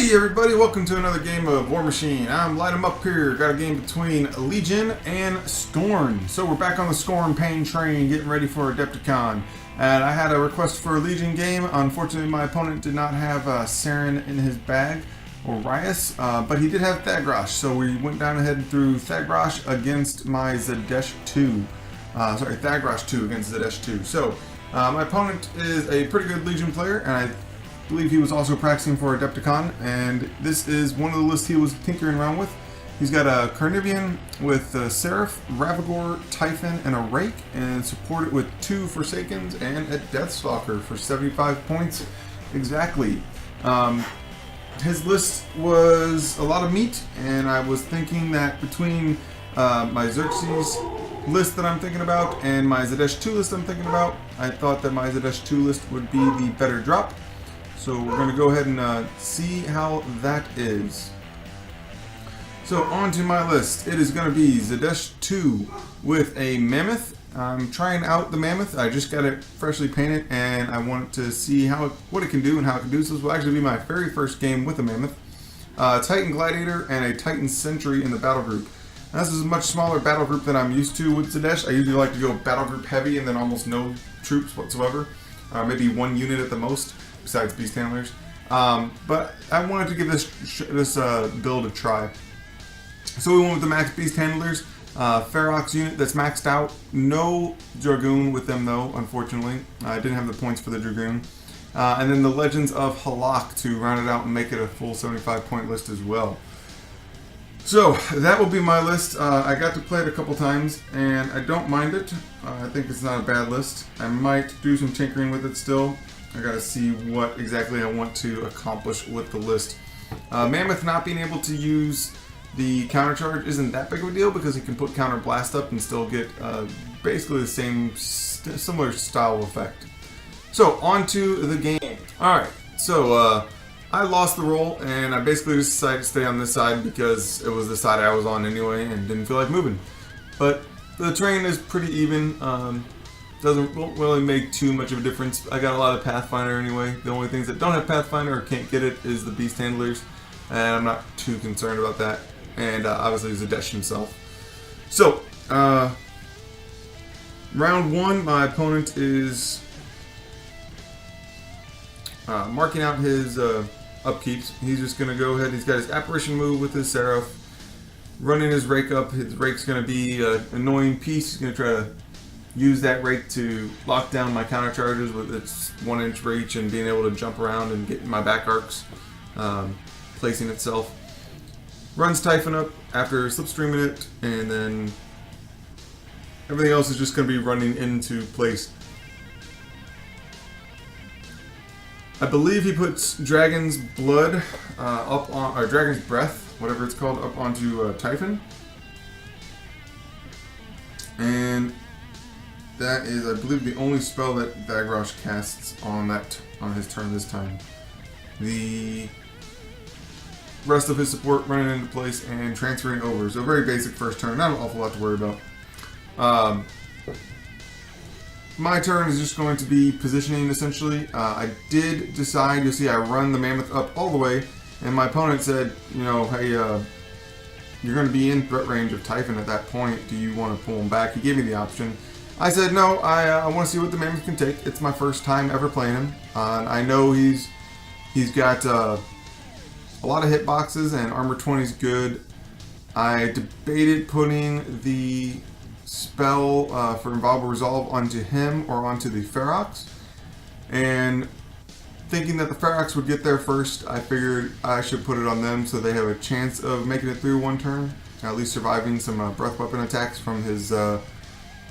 Hey everybody, welcome to another game of War Machine. I'm Lightem'up here. Got a game between Legion and Skorne. So we're back on the Skorne pain train, getting ready for Adepticon. And I had a request for a Legion game. Unfortunately, my opponent did not have Saren in his bag, or Rias, but he did have Thagrosh. So we went down ahead and threw Thagrosh against my Zaadesh 2. Thagrosh 2 against Zaadesh 2. So my opponent is a pretty good Legion player, and I believe he was also practicing for Adepticon, and this is one of the lists he was tinkering around with. He's got a Carnivean with Seraph, Ravagore, Typhon, and a Raek, and supported with 2 Forsakens and a Deathstalker for 75 points exactly. His list was a lot of meat, and I was thinking that between my Xerxes list that I'm thinking about and my Zaadesh 2 list I'm thinking about, I thought that my Zaadesh 2 list would be the better drop. So we're going to go ahead and see how that is. So on to my list. It is going to be Zaadesh 2 with a Mammoth. I'm trying out the Mammoth. I just got it freshly painted and I want to see what it can do and how it can do. So this will actually be my very first game with a Mammoth. Titan Gladiator and a Titan Sentry in the battle group. Now, this is a much smaller battle group than I'm used to with Zaadesh. I usually like to go battle group heavy and then almost no troops whatsoever. Maybe 1 unit at the most, besides beast handlers. But I wanted to give this build a try. So we went with the max beast handlers. Ferox unit that's maxed out. No Dragoon with them though, unfortunately. I didn't have the points for the Dragoon. And then the Legends of Halaak to round it out and make it a full 75 point list as well. So that will be my list. I got to play it a couple times and I don't mind it. I think it's not a bad list. I might do some tinkering with it still. I gotta see what exactly I want to accomplish with the list. Mammoth not being able to use the counter charge isn't that big of a deal because he can put counter blast up and still get basically the same similar style effect. So on to the game. Alright, so I lost the roll and I basically just decided to stay on this side because it was the side I was on anyway and didn't feel like moving. But the terrain is pretty even. Won't really make too much of a difference. I got a lot of Pathfinder anyway. The only things that don't have Pathfinder or can't get it is the beast handlers, and I'm not too concerned about that. And obviously Zaadesh himself. So round 1, my opponent is marking out his upkeeps. He's just gonna go ahead. He's got his apparition move with his Seraph, running his Raek up. His Raek's gonna be an annoying piece. He's gonna try to use that Raek to lock down my counter charges with its 1-inch reach and being able to jump around and get my back arcs, placing itself. Runs Typhon up after slipstreaming it, and then everything else is just going to be running into place. I believe he puts Dragon's Blood up on, or Dragon's Breath, whatever it's called, up onto Typhon. And that is, I believe, the only spell that Thagrosh casts on his turn this time. The rest of his support running into place and transferring over. So very basic first turn, not an awful lot to worry about. My turn is just going to be positioning essentially. I did decide, you'll see I run the Mammoth up all the way, and my opponent said, you know, hey, you're going to be in threat range of Typhon at that point. Do you want to pull him back? He gave me the option. I said no, I want to see what the Mammoth can take. It's my first time ever playing him. I know he's got a lot of hitboxes and armor 20 is good. I debated putting the spell for Inviolable Resolve onto him or onto the Ferox. And thinking that the Ferox would get there first, I figured I should put it on them so they have a chance of making it through one turn. At least surviving some breath weapon attacks from his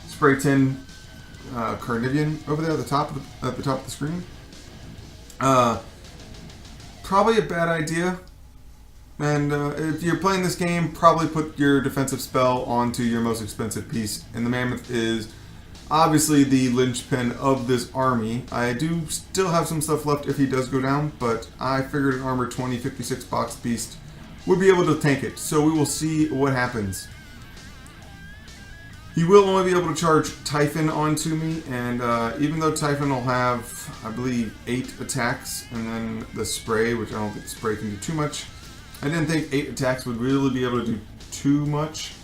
Spray tin Carnivean over there at the top of the screen. Probably a bad idea. And if you're playing this game, probably put your defensive spell onto your most expensive piece. And the Mammoth is obviously the linchpin of this army. I do still have some stuff left if he does go down, but I figured an armor 20 56 box beast would be able to tank it. So we will see what happens. He will only be able to charge Typhon onto me, and even though Typhon will have, I believe, 8 attacks, and then the spray, which I don't think the spray can do too much, I didn't think 8 attacks would really be able to do too much.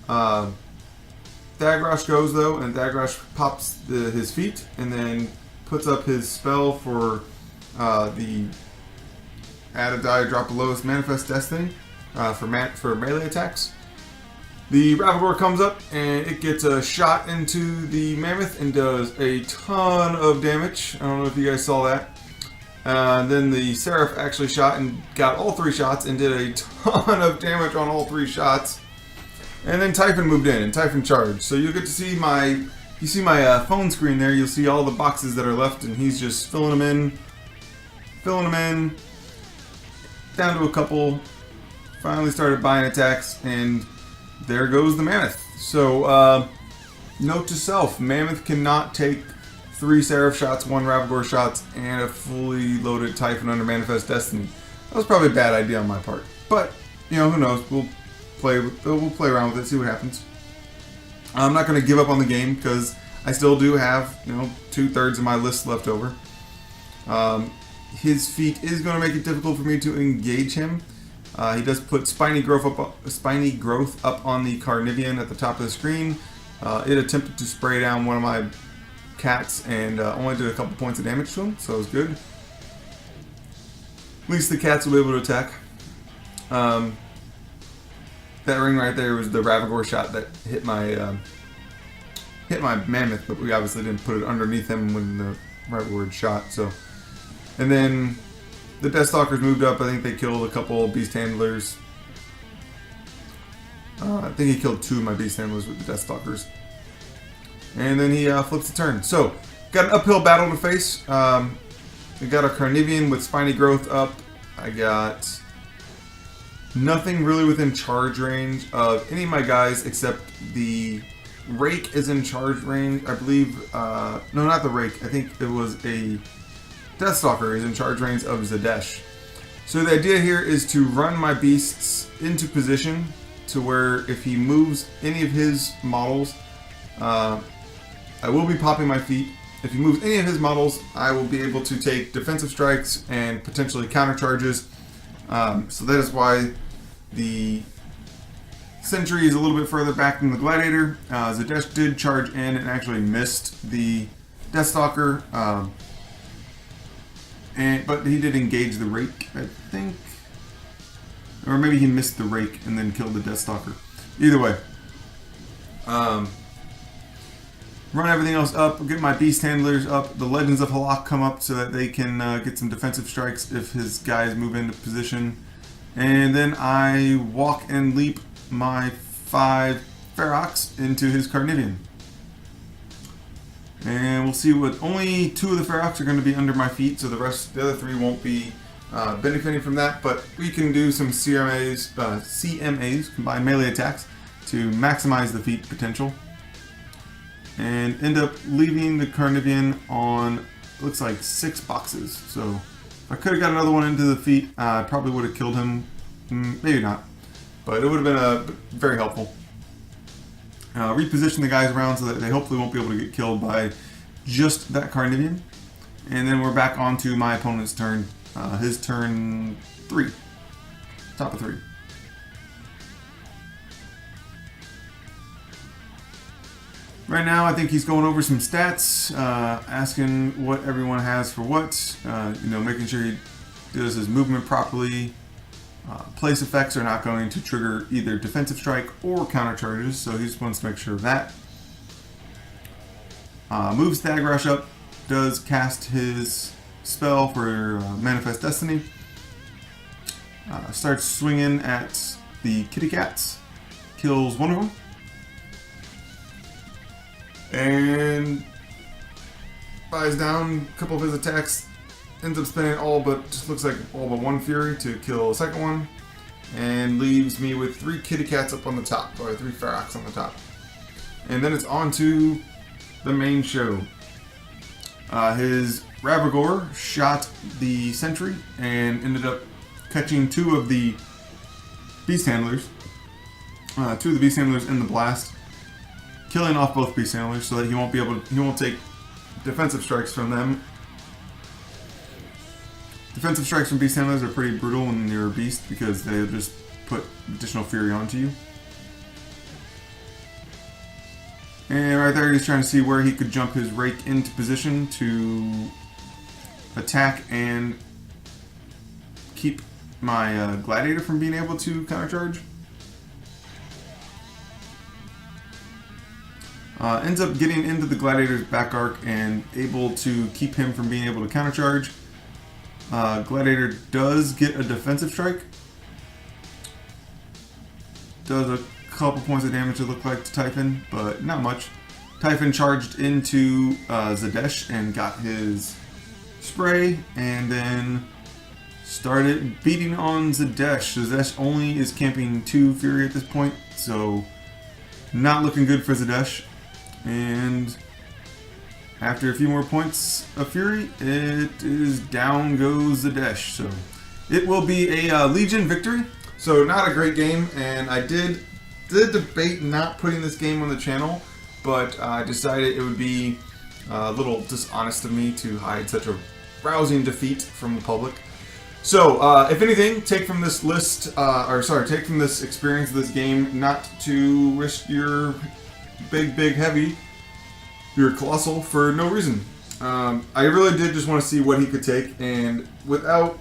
Thagrosh goes though, and Thagrosh pops his feet, and then puts up his spell for the add a die, drop a lowest manifest destiny for melee attacks. The Ravagore comes up and it gets a shot into the Mammoth and does a ton of damage. I don't know if you guys saw that. Then the Seraph actually shot and got all 3 shots and did a ton of damage on all 3 shots. And then Typhon moved in and Typhon charged. So you'll get to see my phone screen there. You'll see all the boxes that are left, and he's just filling them in, down to a couple. Finally started buying attacks, and there goes the Mammoth. So, note to self, Mammoth cannot take 3 Seraph shots, 1 Ravagore shots, and a fully loaded Typhon under Manifest Destiny. That was probably a bad idea on my part. But, you know, who knows? We'll play around with it, see what happens. I'm not going to give up on the game, because I still do have, 2/3 of my list left over. His feat is going to make it difficult for me to engage him. He does put spiny growth up on the Carnivean at the top of the screen. It attempted to spray down one of my cats and only did a couple points of damage to him, so it was good. At least the cats will be able to attack. That ring right there was the Ravagore shot that hit my Mammoth, but we obviously didn't put it underneath him when the Ravagore shot. So, and then the Deathstalkers moved up. I think they killed a couple beast handlers. I think he killed 2 of my beast handlers with the Deathstalkers. And then he flips the turn. So, got an uphill battle to face. We got a Carnivean with spiny growth up. I got nothing really within charge range of any of my guys except the Raek is in charge range. I believe, no, not the Raek. I think it was a Deathstalker is in charge range of Zaadesh. So the idea here is to run my beasts into position to where if he moves any of his models, I will be popping my feet. If he moves any of his models, I will be able to take defensive strikes and potentially counter charges. So that is why the Sentry is a little bit further back than the Gladiator. Zaadesh did charge in and actually missed the Deathstalker. But he did engage the Raek, I think. Or maybe he missed the Raek and then killed the Deathstalker. Either way. Run everything else up, get my beast handlers up. The Legends of Halaak come up so that they can get some defensive strikes if his guys move into position. And then I walk and leap my 5 Ferox into his Carnivean. And we'll see what, only 2 of the Ferox are going to be under my feet, so the other 3 won't be benefiting from that, but we can do some CMAs, combined melee attacks, to maximize the feat potential. And end up leaving the Carnivean on, looks like 6 boxes. So if I could have got another one into the feet, I probably would have killed him. Maybe not, but it would have been very helpful. Reposition the guys around so that they hopefully won't be able to get killed by just that Carnivean. And then we're back onto my opponent's turn. His turn 3. Top of 3. Right now, I think he's going over some stats, asking what everyone has for what, making sure he does his movement properly. Place effects are not going to trigger either defensive strike or counter charges, so he just wants to make sure of that. Moves Thagrosh up, does cast his spell for Manifest Destiny. Starts swinging at the kitty cats, kills one of them. And buys down a couple of his attacks, ends up spending all but 1 Fury to kill a second one, and leaves me with 3 kitty cats up on the top, or 3 Ferox on the top. And then it's on to the main show. His Ravagore shot the Sentry and ended up catching 2 of the beast handlers. 2 of the beast handlers in the blast. killing off both beast handlers so that he won't take defensive strikes from them. Defensive strikes from beast handlers are pretty brutal when you're a beast because they just put additional fury onto you. And right there he's trying to see where he could jump his Raek into position to attack and keep my Gladiator from being able to countercharge. Ends up getting into the Gladiator's back arc and able to keep him from being able to countercharge. Gladiator does get a defensive strike. Does a couple points of damage, it looked like, to Typhon, but not much. Typhon charged into Zaadesh and got his spray, and then started beating on Zaadesh. Zaadesh only is camping 2 Fury at this point, so not looking good for Zaadesh. And after a few more points of Fury, it is down goes Zaadesh. So it will be a Legion victory. So not a great game, and I did debate not putting this game on the channel, but I decided it would be a little dishonest of me to hide such a rousing defeat from the public. So if anything, take from this list, take from this experience of this game not to risk your big heavy, your colossal, for no reason. I really did just want to see what he could take, and without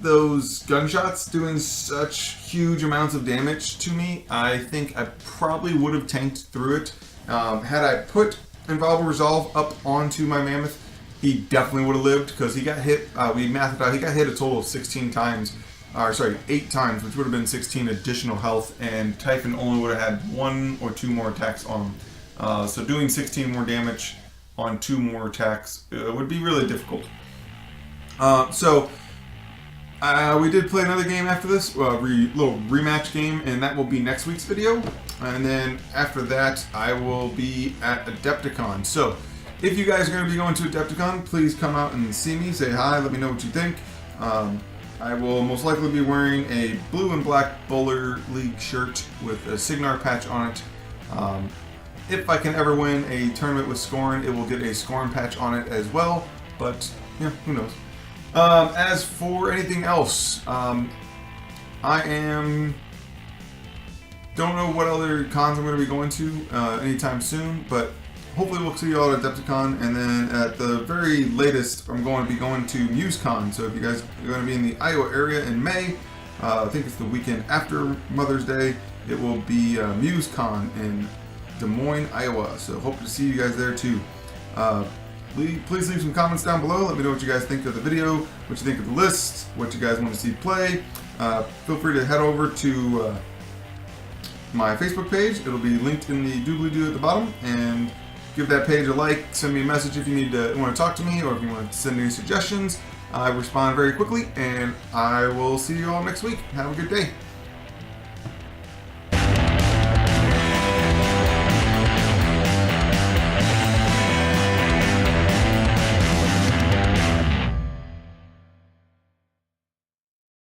those gunshots doing such huge amounts of damage to me, I think I probably would have tanked through it. Had I put Inviolable Resolve up onto my Mammoth, he definitely would have lived, because he got hit, we mathed it out, he got hit a total of 16 times, 8 times, which would have been 16 additional health, and Typhon only would have had 1 or 2 more attacks on him. So doing 16 more damage on 2 more attacks would be really difficult. We did play another game after this, little rematch game, and that will be next week's video. And then after that, I will be at Adepticon. So if you guys are going to be going to Adepticon, please come out and see me, say hi, let me know what you think. I will most likely be wearing a blue and black Bowler League shirt with a Signar patch on it. If I can ever win a tournament with Skorne, it will get a Skorne patch on it as well, but yeah, who knows. As for anything else, don't know what other cons I'm going to be going to anytime soon, but hopefully we'll see you all at Adepticon, and then at the very latest, I'm going to be going to MuseCon. So if you guys are going to be in the Iowa area in May, I think it's the weekend after Mother's Day, it will be MuseCon in Des Moines, Iowa. So hope to see you guys there too. Please leave some comments down below. Let me know what you guys think of the video, what you think of the list, what you guys want to see play. Feel free to head over to my Facebook page. It'll be linked in the doobly-doo at the bottom, and give that page a like. Send me a message if you want to talk to me, or if you want to send any suggestions. I respond very quickly, and I will see you all next week. Have a good day.